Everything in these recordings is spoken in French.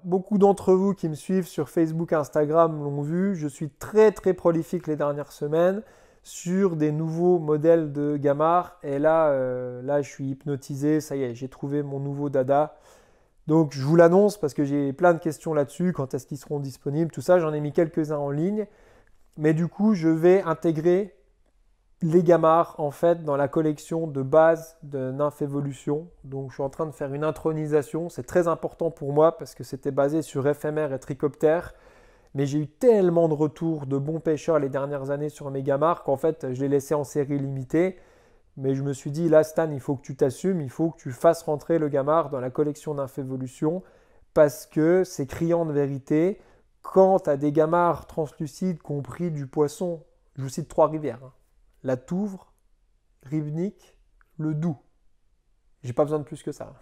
Beaucoup d'entre vous qui me suivent sur Facebook, Instagram l'ont vu. Je suis très très prolifique les dernières semaines sur des nouveaux modèles de gamarre. Et là, je suis hypnotisé. Ça y est, j'ai trouvé mon nouveau dada. Donc, je vous l'annonce parce que j'ai plein de questions là-dessus. Quand est-ce qu'ils seront disponibles? Tout ça, j'en ai mis quelques-uns en ligne. Mais du coup, je vais intégrer les gamarres en fait dans la collection de base de Nymph Evolution. Donc je suis en train de faire une intronisation, c'est très important pour moi parce que c'était basé sur éphémère et trichoptère. Mais j'ai eu tellement de retours de bons pêcheurs les dernières années sur mes gamarres qu'en fait je les laissais en série limitée. Mais je me suis dit là Stan, il faut que tu t'assumes, il faut que tu fasses rentrer le gamard dans la collection Nymph Evolution parce que c'est criant de vérité. Quand tu as des gamarres translucides qui ont pris du poisson, je vous cite trois rivières, hein, la Touvre, Ribnick, le Doubs. J'ai pas besoin de plus que ça.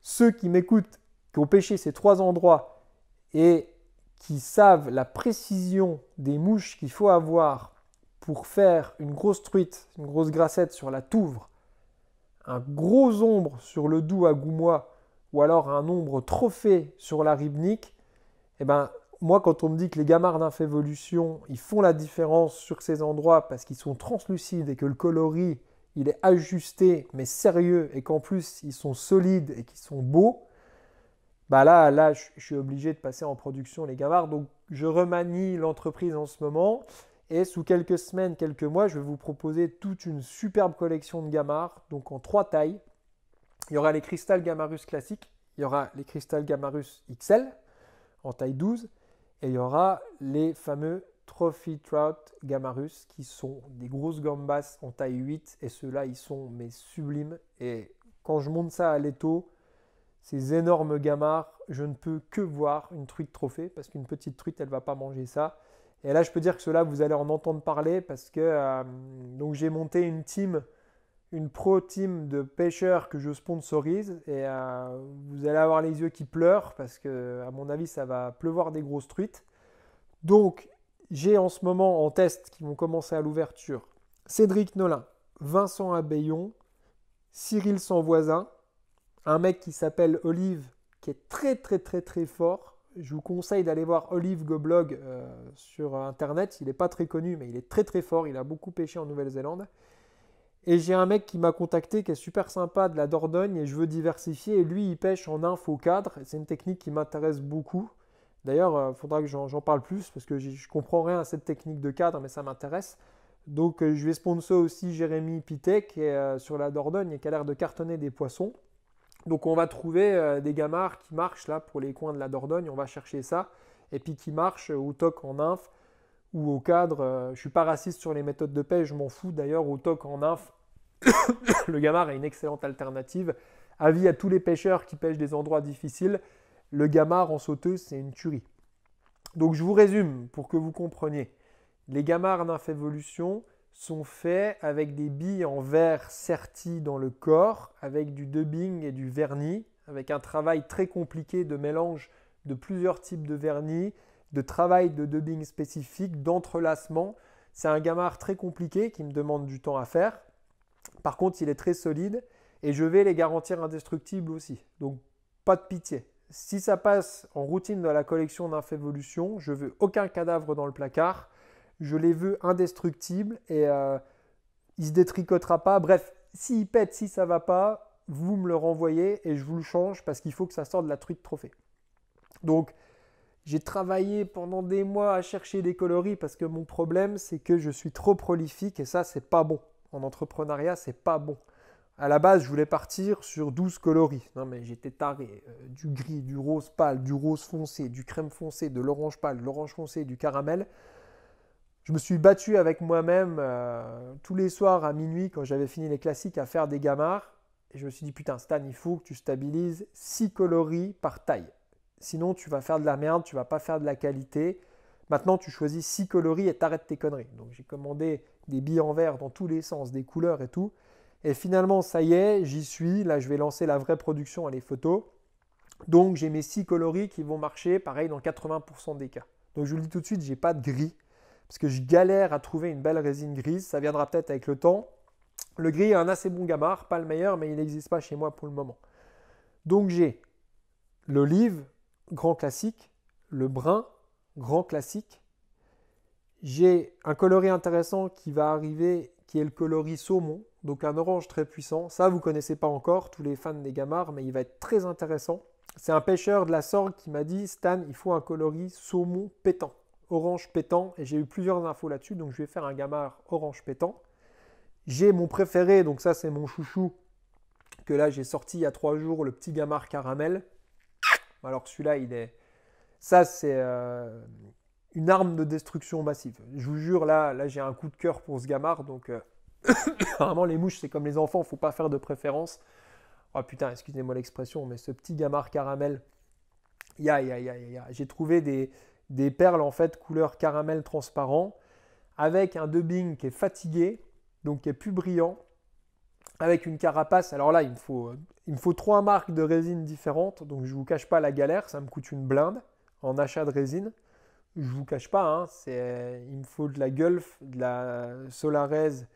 Ceux qui m'écoutent, qui ont pêché ces trois endroits et qui savent la précision des mouches qu'il faut avoir pour faire une grosse truite, une grosse grassette sur la Touvre, un gros ombre sur le Doubs à Goumois ou alors un ombre trophée sur la Ribnick, eh ben, moi, quand on me dit que les gamarres Nymph Evolution, ils font la différence sur ces endroits parce qu'ils sont translucides et que le coloris, il est ajusté, mais sérieux, et qu'en plus, ils sont solides et qu'ils sont beaux, bah là, je suis obligé de passer en production les gamarres. Donc, je remanie l'entreprise en ce moment. Et sous quelques semaines, quelques mois, je vais vous proposer toute une superbe collection de gamarres, donc en trois tailles. Il y aura les Crystal Gamarus classiques, il y aura les Crystal Gamarus XL en taille 12, et il y aura les fameux Trophy Trout Gamarus qui sont des grosses gambas en taille 8 et ceux-là ils sont mais sublimes et quand je monte ça à l'étau, ces énormes gamards, je ne peux que voir une truite trophée parce qu'une petite truite elle ne va pas manger ça. Et là je peux dire que ceux-là vous allez en entendre parler parce que donc j'ai monté une pro team de pêcheurs que je sponsorise et vous allez avoir les yeux qui pleurent parce que à mon avis ça va pleuvoir des grosses truites. Donc j'ai en ce moment en test qui vont commencer à l'ouverture Cédric Nolin, Vincent Abbayon, Cyril Sanvoisin, un mec qui s'appelle Olive qui est très très très très fort. Je vous conseille d'aller voir Olive Goblog sur internet. Il n'est pas très connu mais il est très très fort. Il a beaucoup pêché en Nouvelle-Zélande. Et j'ai un mec qui m'a contacté qui est super sympa de la Dordogne et je veux diversifier. Et lui, il pêche en nymphe au cadre. C'est une technique qui m'intéresse beaucoup. D'ailleurs, il faudra que j'en parle plus parce que je ne comprends rien à cette technique de cadre, mais ça m'intéresse. Donc, je vais sponsor aussi Jérémy Pitek qui est sur la Dordogne et qui a l'air de cartonner des poissons. Donc, on va trouver des gamarres qui marchent là pour les coins de la Dordogne. On va chercher ça. Et puis qui marchent au toc en nymphe ou au cadre. Je ne suis pas raciste sur les méthodes de pêche, je m'en fous. D'ailleurs, au toc en nymphe, le gamard est une excellente alternative. Avis à tous les pêcheurs qui pêchent des endroits difficiles, le gamard en sauteuse, c'est une tuerie. Donc je vous résume pour que vous compreniez. Les gamarres Nymph Evolution sont faits avec des billes en verre serties dans le corps, avec du dubbing et du vernis, avec un travail très compliqué de mélange de plusieurs types de vernis, de travail de dubbing spécifique, d'entrelacement. C'est un gamard très compliqué qui me demande du temps à faire. Par contre, il est très solide et je vais les garantir indestructibles aussi. Donc, pas de pitié. Si ça passe en routine dans la collection Nymph Evolution, je veux aucun cadavre dans le placard. Je les veux indestructibles et il ne se détricotera pas. Bref, s'il pète, si ça ne va pas, vous me le renvoyez et je vous le change parce qu'il faut que ça sorte de la truite trophée. Donc, j'ai travaillé pendant des mois à chercher des coloris parce que mon problème, c'est que je suis trop prolifique et ça, c'est pas bon. En entrepreneuriat, c'est pas bon. À la base, je voulais partir sur 12 coloris. Non, mais j'étais taré. Du gris, du rose pâle, du rose foncé, du crème foncé, de l'orange pâle, de l'orange foncé, du caramel. Je me suis battu avec moi-même tous les soirs à minuit quand j'avais fini les classiques à faire des gamarres. Et je me suis dit, putain, Stan, il faut que tu stabilises 6 coloris par taille. Sinon, tu vas faire de la merde, tu vas pas faire de la qualité. Maintenant, tu choisis 6 coloris et t'arrêtes tes conneries. Donc, j'ai commandé des billes en verre dans tous les sens, des couleurs et tout. Et finalement, ça y est, j'y suis. Là, je vais lancer la vraie production à les photos. Donc, j'ai mes 6 coloris qui vont marcher, pareil, dans 80% des cas. Donc, je vous le dis tout de suite, j'ai pas de gris. Parce que je galère à trouver une belle résine grise. Ça viendra peut-être avec le temps. Le gris est un assez bon gamard, pas le meilleur, mais il n'existe pas chez moi pour le moment. Donc, j'ai l'olive, grand classique, le brun grand classique. J'ai un coloris intéressant qui va arriver, qui est le coloris saumon, donc un orange très puissant. Ça, vous ne connaissez pas encore, tous les fans des gamarres, mais il va être très intéressant. C'est un pêcheur de la Sorgue qui m'a dit, Stan, il faut un coloris saumon pétant, orange pétant, et j'ai eu plusieurs infos là-dessus, donc je vais faire un gamard orange pétant. J'ai mon préféré, donc ça c'est mon chouchou, que là j'ai sorti il y a 3 jours, le petit gamard caramel. Alors celui-là, ça c'est une arme de destruction massive. Je vous jure, là j'ai un coup de cœur pour ce gamard, donc vraiment les mouches c'est comme les enfants, il ne faut pas faire de préférence. Oh putain, excusez-moi l'expression, mais ce petit gamard caramel, j'ai trouvé des perles en fait couleur caramel transparent, avec un dubbing qui est fatigué, donc qui est plus brillant, avec une carapace. Alors là, il me faut 3 marques de résine différentes, donc je ne vous cache pas la galère, ça me coûte une blinde en achat de résine. Je ne vous cache pas, hein, il me faut de la Gulf, de la Solarez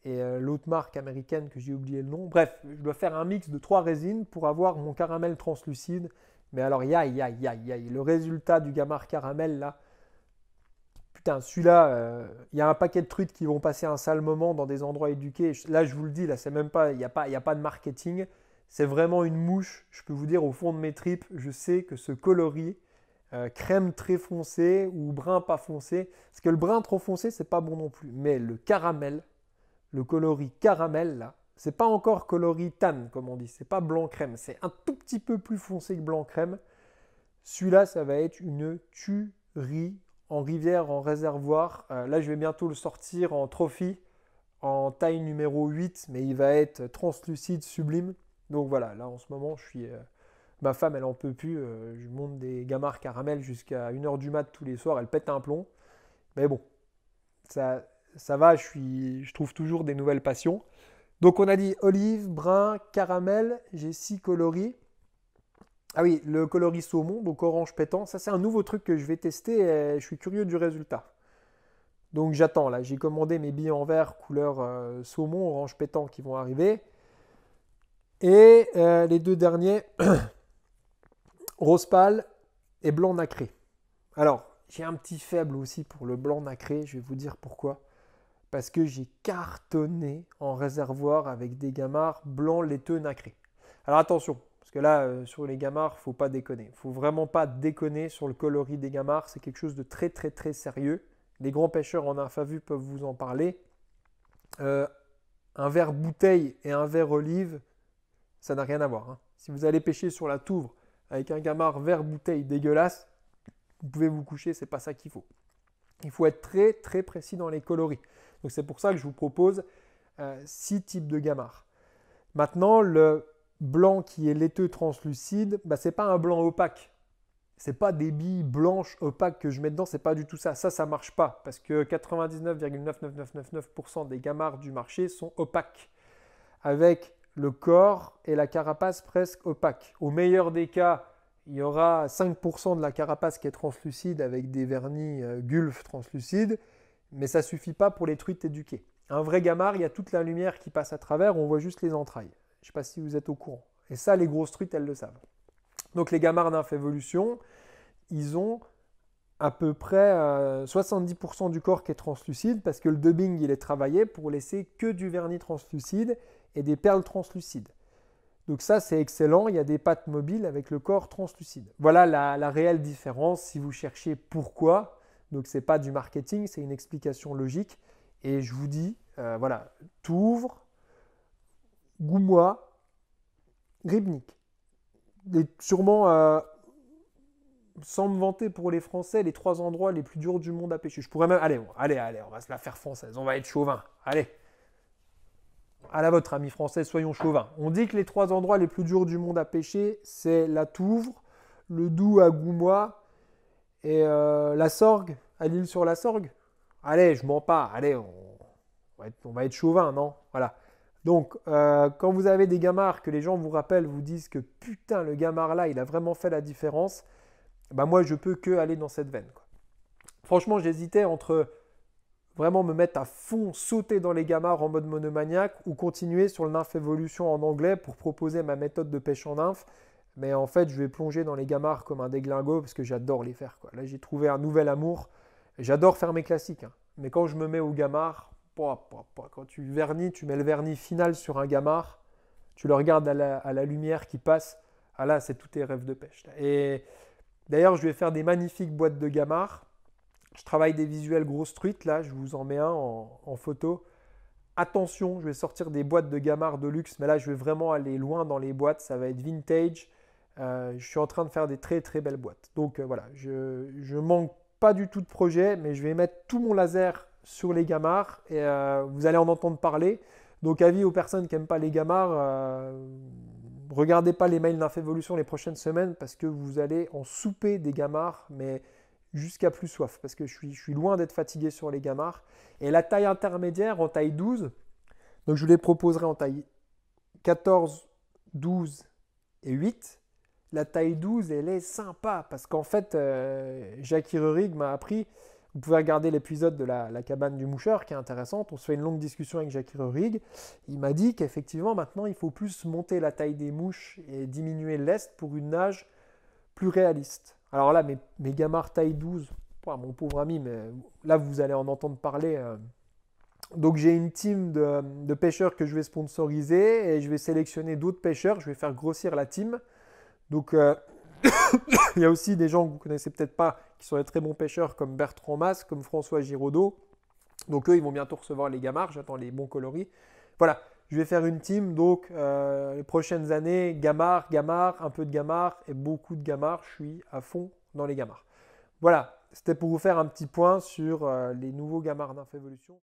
et l'autre marque américaine que j'ai oublié le nom. Bref, je dois faire un mix de 3 résines pour avoir mon caramel translucide. Mais alors, le résultat du gamard caramel là, putain, celui-là, il y a un paquet de trucs qui vont passer un sale moment dans des endroits éduqués. Là, je vous le dis, là, c'est même pas, il n'y a pas de marketing. C'est vraiment une mouche. Je peux vous dire, au fond de mes tripes, je sais que ce coloris, crème très foncé ou brun pas foncé, parce que le brun trop foncé, c'est pas bon non plus. Mais le caramel, le coloris caramel, là, c'est pas encore coloris tan, comme on dit. C'est pas blanc crème. C'est un tout petit peu plus foncé que blanc crème. Celui-là, ça va être une tuerie en rivière, en réservoir. Là, je vais bientôt le sortir en trophy, en taille numéro 8, mais il va être translucide, sublime. Donc voilà, là en ce moment, ma femme, elle en peut plus. Je monte des gamards caramel jusqu'à 1h du mat tous les soirs. Elle pète un plomb. Mais bon, ça va, je trouve toujours des nouvelles passions. Donc on a dit olive, brun, caramel. J'ai 6 coloris. Ah oui, le coloris saumon, donc orange pétant. Ça, c'est un nouveau truc que je vais tester et je suis curieux du résultat. Donc j'attends là. J'ai commandé mes billes en verre couleur saumon, orange pétant qui vont arriver. Et les 2 derniers, rose pâle et blanc nacré. Alors, j'ai un petit faible aussi pour le blanc nacré. Je vais vous dire pourquoi. Parce que j'ai cartonné en réservoir avec des gamards blancs laiteux nacrés. Alors attention, parce que là, sur les gamards, il ne faut pas déconner. Il ne faut vraiment pas déconner sur le coloris des gamards. C'est quelque chose de très très très sérieux. Les grands pêcheurs en infavue peuvent vous en parler. Un verre bouteille et un verre olive, ça n'a rien à voir. Hein. Si vous allez pêcher sur la Touvre avec un gamard verre bouteille dégueulasse, vous pouvez vous coucher, c'est pas ça qu'il faut. Il faut être très très précis dans les coloris. Donc c'est pour ça que je vous propose 6 types de gamards. Maintenant, le blanc qui est laiteux translucide, ce n'est pas un blanc opaque. Ce n'est pas des billes blanches opaques que je mets dedans, c'est pas du tout ça. Ça ne marche pas parce que 99,99999% des gamards du marché sont opaques, avec le corps et la carapace presque opaques. Au meilleur des cas, il y aura 5% de la carapace qui est translucide avec des vernis Gulf translucides, mais ça ne suffit pas pour les truites éduquées. Un vrai gamard, il y a toute la lumière qui passe à travers, on voit juste les entrailles. Je ne sais pas si vous êtes au courant. Et ça, les grosses truites, elles le savent. Donc les gamards d'infévolution, ils ont à peu près 70% du corps qui est translucide parce que le dubbing, il est travaillé pour laisser que du vernis translucide et des perles translucides. Donc ça, c'est excellent. Il y a des pattes mobiles avec le corps translucide. Voilà la réelle différence si vous cherchez pourquoi. Donc ce n'est pas du marketing, c'est une explication logique. Et je vous dis, voilà, Touvre, Goumois, Ribnik. Sûrement, sans me vanter pour les Français, les 3 endroits les plus durs du monde à pêcher. Je pourrais même... Allez, on va se la faire française. On va être chauvin. Allez. À la vôtre, amis français, soyons chauvins. On dit que les 3 endroits les plus durs du monde à pêcher, c'est la Touvre, le Doubs à Goumois et la Sorgue, à l'île sur la Sorgue. Allez, je mens pas. Allez, on va être chauvin, non? Voilà. Donc, quand vous avez des gamards que les gens vous rappellent, vous disent que putain, le gamard là, il a vraiment fait la différence, moi, je peux que aller dans cette veine, quoi. Franchement, j'hésitais entre vraiment me mettre à fond, sauter dans les gamards en mode monomaniaque ou continuer sur le nymph évolution en anglais pour proposer ma méthode de pêche en nymphe. Mais en fait, je vais plonger dans les gamarres comme un déglingo parce que j'adore les faire, quoi. Là, j'ai trouvé un nouvel amour. J'adore faire mes classiques, hein. Mais quand je me mets au gamard, quand tu vernis, tu mets le vernis final sur un gamard, tu le regardes à la lumière qui passe. Ah là, c'est tous tes rêves de pêche, là. Et d'ailleurs, je vais faire des magnifiques boîtes de gamard. Je travaille des visuels grosses truites, là, je vous en mets un en photo. Attention, je vais sortir des boîtes de gamard de luxe, mais là, je vais vraiment aller loin dans les boîtes. Ça va être vintage. Je suis en train de faire des très très belles boîtes. Donc voilà, je manque pas du tout de projet, mais je vais mettre tout mon laser sur les gamards et vous allez en entendre parler. Donc avis aux personnes qui n'aiment pas les gamards, regardez pas les mails d'Infévolution les prochaines semaines parce que vous allez en souper des gamards, mais jusqu'à plus soif, parce que je suis loin d'être fatigué sur les gamards. Et la taille intermédiaire en taille 12, donc je vous les proposerai en taille 14, 12 et 8. La taille 12, elle est sympa parce qu'en fait, Jackie Rurig m'a appris, vous pouvez regarder l'épisode de la cabane du moucheur qui est intéressante, on se fait une longue discussion avec Jackie Rurig, il m'a dit qu'effectivement maintenant il faut plus monter la taille des mouches et diminuer l'est pour une nage plus réaliste. Alors là, mes gamards taille 12, mon pauvre ami, mais là vous allez en entendre parler. Donc j'ai une team de pêcheurs que je vais sponsoriser et je vais sélectionner d'autres pêcheurs, je vais faire grossir la team. Donc, il y a aussi des gens que vous ne connaissez peut-être pas qui sont des très bons pêcheurs comme Bertrand Mas, comme François Giraudot. Donc, eux, ils vont bientôt recevoir les gamards. J'attends les bons coloris. Voilà, je vais faire une team. Donc, les prochaines années, gamard, un peu de gamard et beaucoup de gamards. Je suis à fond dans les gamards. Voilà, c'était pour vous faire un petit point sur les nouveaux gamards d'Infévolution.